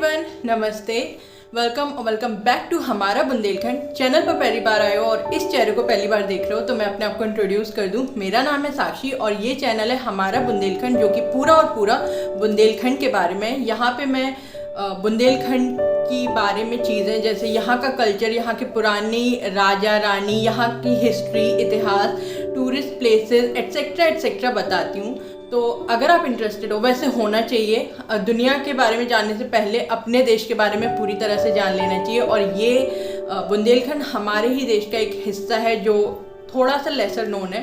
Everyone, नमस्ते, welcome back to हमारा Bundelkhand. Channel पर पहली बार आए हो और इस चेहरे को पहली बार देख रहे हो तो मैं अपने आप को इंट्रोड्यूस कर दूं। मेरा नाम है साक्षी और ये चैनल है हमारा बुंदेलखंड, जो कि पूरा और पूरा बुंदेलखंड के बारे में। यहाँ पे मैं बुंदेलखंड की बारे में चीज़ें जैसे यहाँ का कल्चर, यहाँ के पुरानी राजा रानी, यहाँ की हिस्ट्री, इतिहास, टूरिस्ट प्लेसेस एट्सेट्रा एट्सेट्रा बताती हूँ। तो अगर आप इंटरेस्टेड हो, वैसे होना चाहिए, दुनिया के बारे में जानने से पहले अपने देश के बारे में पूरी तरह से जान लेना चाहिए। और ये बुंदेलखंड हमारे ही देश का एक हिस्सा है जो थोड़ा सा लेसर नोन है,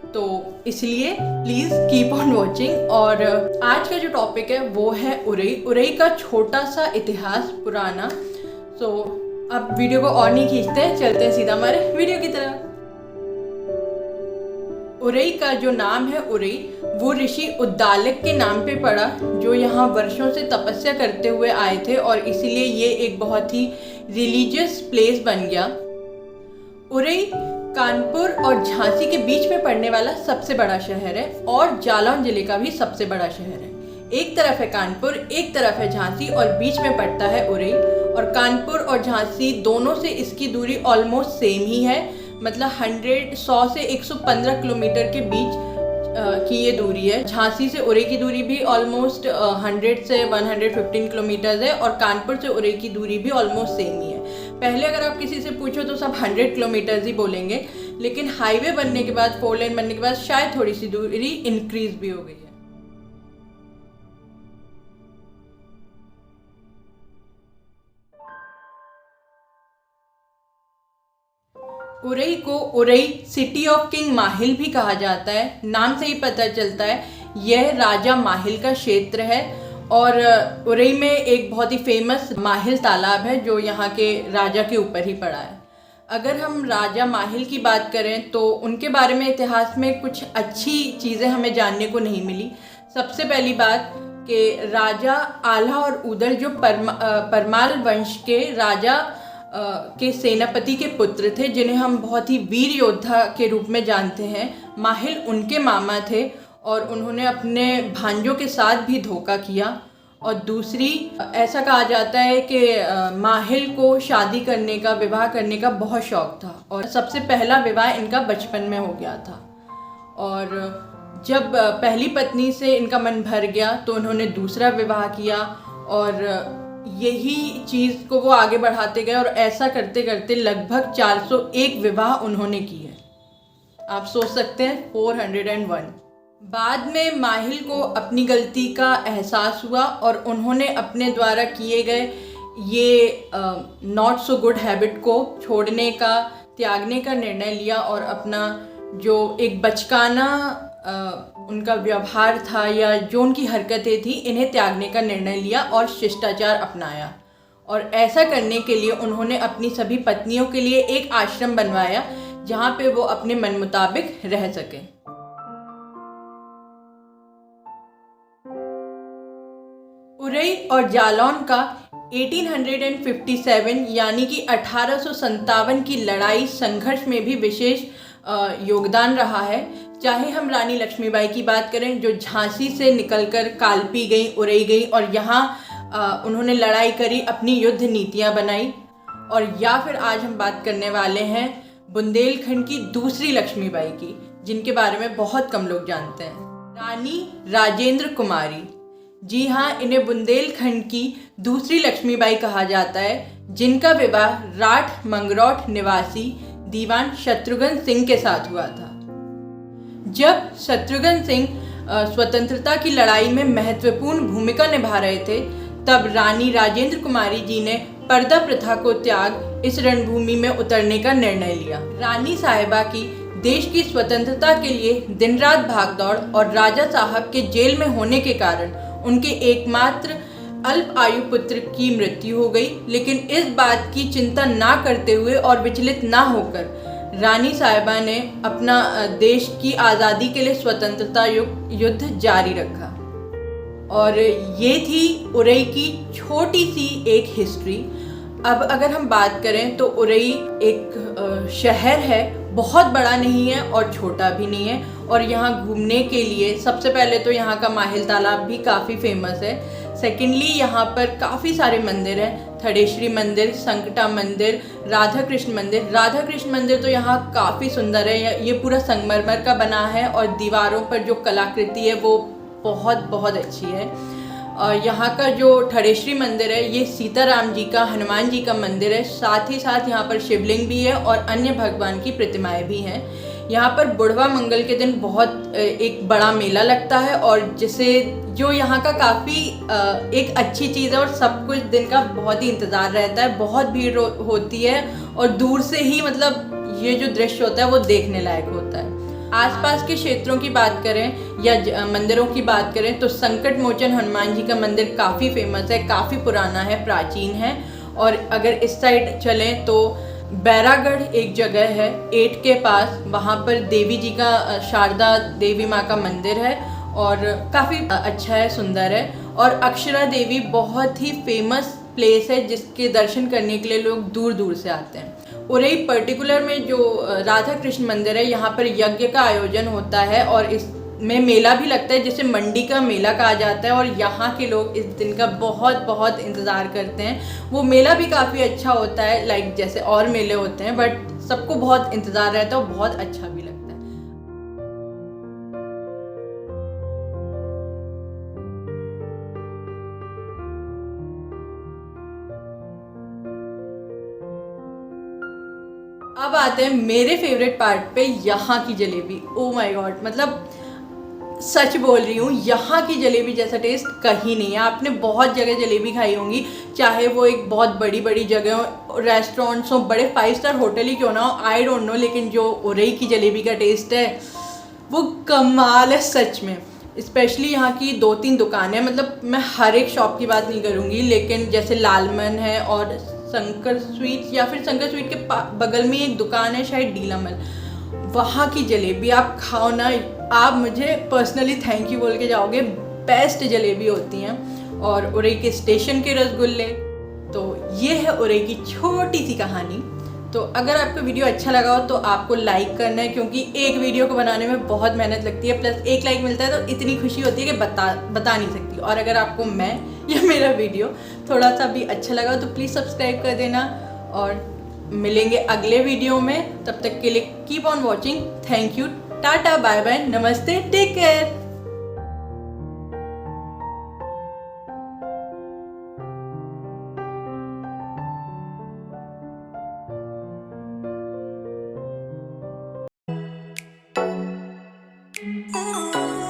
तो इसलिए प्लीज़ कीप ऑन वॉचिंग। और आज का जो टॉपिक है वो है उरई का छोटा सा इतिहास पुराना। सो अब वीडियो को और नहीं खींचते हैं, चलते हैं सीधा हमारे वीडियो की तरफ। उरई का जो नाम है उरई, वो ऋषि उद्दालक के नाम पे पड़ा, जो यहाँ वर्षों से तपस्या करते हुए आए थे और इसीलिए ये एक बहुत ही रिलीजियस प्लेस बन गया। उरई कानपुर और झांसी के बीच में पड़ने वाला सबसे बड़ा शहर है और जालौन जिले का भी सबसे बड़ा शहर है। एक तरफ है कानपुर, एक तरफ है झांसी और बीच में पड़ता है उरई। और कानपुर और झांसी दोनों से इसकी दूरी ऑलमोस्ट सेम ही है, मतलब 100 से 115 किलोमीटर के बीच की ये दूरी है। झांसी से उरई की दूरी भी ऑलमोस्ट 100 से 115 किलोमीटर है और कानपुर से उरई की दूरी भी ऑलमोस्ट सेम ही है। पहले अगर आप किसी से पूछो तो सब 100 किलोमीटर ही बोलेंगे, लेकिन हाईवे बनने के बाद, 4 लेन बनने के बाद शायद थोड़ी सी दूरी इंक्रीज भी हो गई है। उरई को उरई सिटी ऑफ किंग माहिल भी कहा जाता है। नाम से ही पता चलता है यह राजा माहिल का क्षेत्र है। और उरई में एक बहुत ही फेमस माहिल तालाब है जो यहाँ के राजा के ऊपर ही पड़ा है। अगर हम राजा माहिल की बात करें तो उनके बारे में इतिहास में कुछ अच्छी चीज़ें हमें जानने को नहीं मिली। सबसे पहली बात कि राजा आल्हा और उदल जो परमाल वंश के राजा के सेनापति के पुत्र थे, जिन्हें हम बहुत ही वीर योद्धा के रूप में जानते हैं। माहिल उनके मामा थे और उन्होंने अपने भांजों के साथ भी धोखा किया। और दूसरी, ऐसा कहा जाता है कि माहिल को शादी करने का, विवाह करने का बहुत शौक था और सबसे पहला विवाह इनका बचपन में हो गया था। और जब पहली पत्नी से इनका मन भर गया तो उन्होंने दूसरा विवाह किया और यही चीज़ को वो आगे बढ़ाते गए और ऐसा करते करते लगभग 401 विवाह उन्होंने किए। आप सोच सकते हैं 401। बाद में माहिल को अपनी गलती का एहसास हुआ और उन्होंने अपने द्वारा किए गए ये नॉट सो गुड हैबिट को छोड़ने का, त्यागने का निर्णय लिया और अपना जो एक बचकाना उनका व्यवहार था या जो उनकी हरकतें थी, इन्हें त्यागने का निर्णय लिया और शिष्टाचार अपनाया। और ऐसा करने के लिए उन्होंने अपनी सभी पत्नियों के लिए एक आश्रम बनवाया जहाँ पे वो अपने मन मुताबिक रह सके। उरई और जालौन का 1857 यानी कि 1857 की लड़ाई संघर्ष में भी विशेष योगदान रहा है। चाहे हम रानी लक्ष्मीबाई की बात करें जो झांसी से निकलकर कालपी गई, उरई गई और यहाँ उन्होंने लड़ाई करी, अपनी युद्ध नीतियाँ बनाई। और या फिर आज हम बात करने वाले हैं बुंदेलखंड की दूसरी लक्ष्मीबाई की, जिनके बारे में बहुत कम लोग जानते हैं, रानी राजेंद्र कुमारी। जी हाँ, इन्हें बुंदेलखंड की दूसरी लक्ष्मीबाई कहा जाता है, जिनका विवाह राठ मंगरौठ निवासी दीवान शत्रुघ्न सिंह के साथ हुआ था। जब शत्रुघ्न सिंह स्वतंत्रता की लड़ाई में महत्वपूर्ण भूमिका निभा रहे थे, तब रानी राजेंद्र कुमारी जी ने पर्दा प्रथा को त्याग इस रणभूमि में उतरने का निर्णय लिया। रानी साहिबा की देश की स्वतंत्रता के लिए दिन रात भागदौड़ और राजा साहब के जेल में होने के कारण उनके एकमात्र अल्प आयु पुत्र की मृत्यु हो गई। लेकिन इस बात की चिंता ना करते हुए और विचलित ना होकर रानी साहिबा ने अपना देश की आज़ादी के लिए स्वतंत्रता युद्ध जारी रखा। और ये थी उरई की छोटी सी एक हिस्ट्री। अब अगर हम बात करें तो उरई एक शहर है, बहुत बड़ा नहीं है और छोटा भी नहीं है। और यहाँ घूमने के लिए सबसे पहले तो यहाँ का माहिल तालाब भी काफ़ी फेमस है। सेकेंडली यहाँ पर काफ़ी सारे मंदिर हैं, थड़ेश्वरी मंदिर, संकटा मंदिर, राधा कृष्ण मंदिर। राधा कृष्ण मंदिर तो यहाँ काफ़ी सुंदर है, ये पूरा संगमरमर का बना है और दीवारों पर जो कलाकृति है वो बहुत बहुत अच्छी है। और यहाँ का जो थड़ेश्वरी मंदिर है ये सीताराम जी का, हनुमान जी का मंदिर है। साथ ही साथ यहाँ पर शिवलिंग भी है और अन्य भगवान की प्रतिमाएं भी हैं। यहाँ पर बुढ़वा मंगल के दिन बहुत एक बड़ा मेला लगता है और जिसे जो यहाँ का काफ़ी एक अच्छी चीज़ है और सब कुछ दिन का बहुत ही इंतज़ार रहता है। बहुत भीड़ होती है और दूर से ही मतलब ये जो दृश्य होता है वो देखने लायक होता है। आसपास के क्षेत्रों की बात करें या मंदिरों की बात करें तो संकट मोचन हनुमान जी का मंदिर काफ़ी फेमस है, काफ़ी पुराना है, प्राचीन है। और अगर इस साइड चलें तो बैरागढ़ एक जगह है एट के पास, वहाँ पर देवी जी का, शारदा देवी माँ का मंदिर है और काफ़ी अच्छा है, सुंदर है। और अक्षरा देवी बहुत ही फेमस प्लेस है जिसके दर्शन करने के लिए लोग दूर दूर से आते हैं। उरई पर्टिकुलर में जो राधा कृष्ण मंदिर है यहाँ पर यज्ञ का आयोजन होता है और इसमें मेला भी लगता है जिसे मंडी का मेला कहा जाता है और यहाँ के लोग इस दिन का बहुत बहुत इंतज़ार करते हैं। वो मेला भी काफ़ी अच्छा होता है, लाइक जैसे और मेले होते हैं, बट सबको बहुत इंतज़ार रहता है और बहुत अच्छा भी लगता है। अब आते हैं मेरे फेवरेट पार्ट पे, यहाँ की जलेबी। ओ माय गॉड, मतलब सच बोल रही हूँ, यहाँ की जलेबी जैसा टेस्ट कहीं नहीं है। आपने बहुत जगह जलेबी खाई होंगी, चाहे वो एक बहुत बड़ी बड़ी जगह हो, रेस्टोरेंट्स हो, बड़े 5 स्टार होटल ही क्यों ना हो, आई डोंट नो, लेकिन जो उरई की जलेबी का टेस्ट है वो कमाल है सच में। स्पेशली यहाँ की 2-3 दुकानें, मतलब मैं हर एक शॉप की बात नहीं करूँगी, लेकिन जैसे लालमन है और शंकर स्वीट्स, या फिर शंकर स्वीट के बगल में एक दुकान है शायद डीलामल, वहाँ की जलेबी आप खाओ ना, आप मुझे पर्सनली थैंक यू बोल के जाओगे। बेस्ट जलेबी होती हैं। और उरई के स्टेशन के रसगुल्ले। तो ये है उरई की छोटी सी कहानी। तो अगर आपको वीडियो अच्छा लगा हो तो आपको लाइक करना है, क्योंकि एक वीडियो को बनाने में बहुत मेहनत लगती है, प्लस एक लाइक मिलता है तो इतनी खुशी होती है कि बता नहीं सकती। और अगर आपको मैं या मेरा वीडियो थोड़ा सा भी अच्छा लगा तो प्लीज़ सब्सक्राइब कर देना। और मिलेंगे अगले वीडियो में, तब तक के लिए keep on watching. Thank you, tata, bye bye, नमस्ते, टेक केयर। Oh